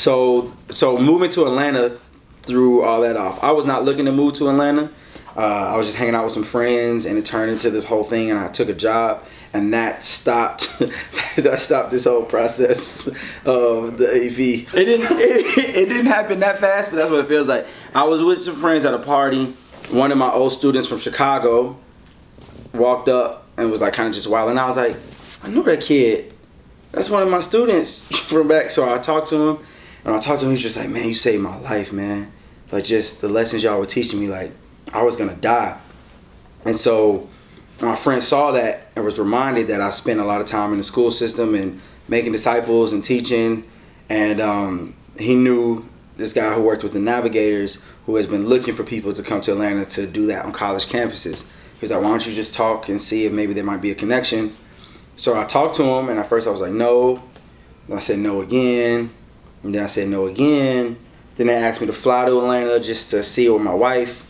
So moving to Atlanta threw all that off. I was not looking to move to Atlanta. I was just hanging out with some friends, and it turned into this whole thing. And I took a job, and that stopped. That stopped this whole process of the AV. It didn't happen that fast, but that's what it feels like. I was with some friends at a party. One of my old students from Chicago walked up and was like kind of just wild, and I was like, I know that kid. That's one of my students from back. So I talked to him, and he's just like, man, you saved my life, man. Like, just the lessons y'all were teaching me, like, I was gonna die. And so my friend saw that and was reminded that I spent a lot of time in the school system and making disciples and teaching. And he knew this guy who worked with the Navigators, who has been looking for people to come to Atlanta to do that on college campuses. He was like, why don't you just talk and see if maybe there might be a connection? So I talked to him, and at first I was like, no. Then I said no again. And then I said no again. Then they asked me to fly to Atlanta just to see it with my wife.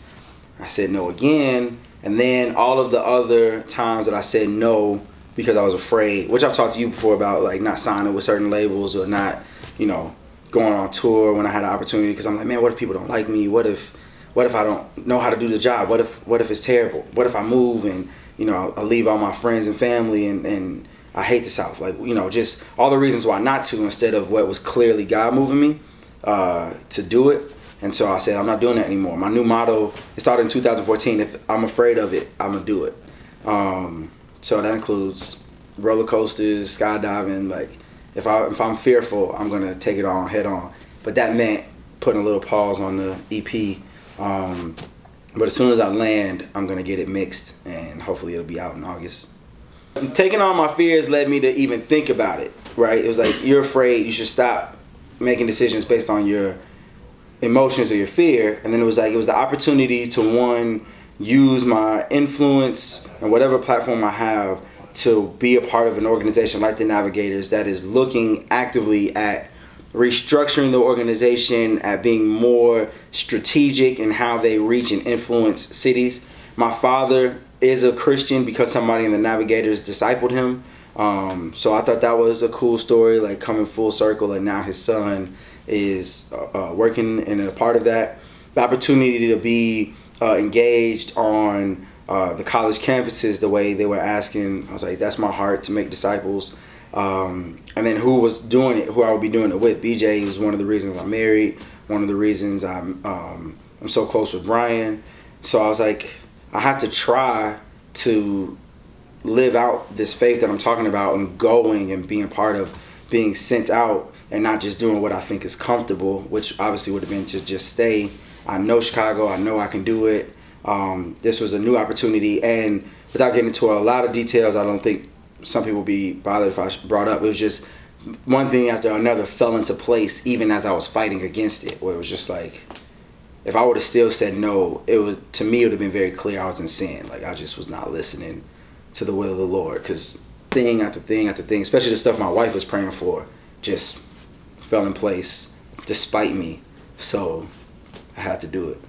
I said no again. And then all of the other times that I said no because I was afraid, which I've talked to you before about, like not signing with certain labels or not, going on tour when I had an opportunity, because I'm like, man, what if people don't like me? What if I don't know how to do the job? What if it's terrible? What if I move and I leave all my friends and family and I hate the South? Like, just all the reasons why not to, instead of what was clearly God moving me to do it. And so I said, I'm not doing that anymore. My new motto, it started in 2014, if I'm afraid of it, I'm going to do it. So that includes roller coasters, skydiving. Like, if I'm fearful, I'm going to take it on head on. But that meant putting a little pause on the EP. But as soon as I land, I'm going to get it mixed, and hopefully it'll be out in August. Taking on my fears led me to even think about it, right? It was like, you're afraid, you should stop making decisions based on your emotions or your fear. And then it was the opportunity to, one, use my influence and whatever platform I have to be a part of an organization like the Navigators that is looking actively at restructuring the organization, at being more strategic in how they reach and influence cities. My father is a Christian because somebody in the Navigators discipled him. So I thought that was a cool story, like coming full circle, and now his son is working and a part of that. The opportunity to be engaged on the college campuses the way they were asking, I was like, that's my heart, to make disciples. And then who was doing it, who I would be doing it with. BJ was one of the reasons I'm married, one of the reasons I'm so close with Brian. So I was like, I have to try to live out this faith that I'm talking about, and going and being part of being sent out, and not just doing what I think is comfortable, which obviously would have been to just stay. I know Chicago, I know I can do it. This was a new opportunity, and without getting into a lot of details, I don't think some people would be bothered if I brought up, it was just one thing after another fell into place, even as I was fighting against it, where it was just like, if I would have still said no, to me it would have been very clear I was in sin. Like, I just was not listening to the will of the Lord, because thing after thing after thing, especially the stuff my wife was praying for, just fell in place despite me. So I had to do it.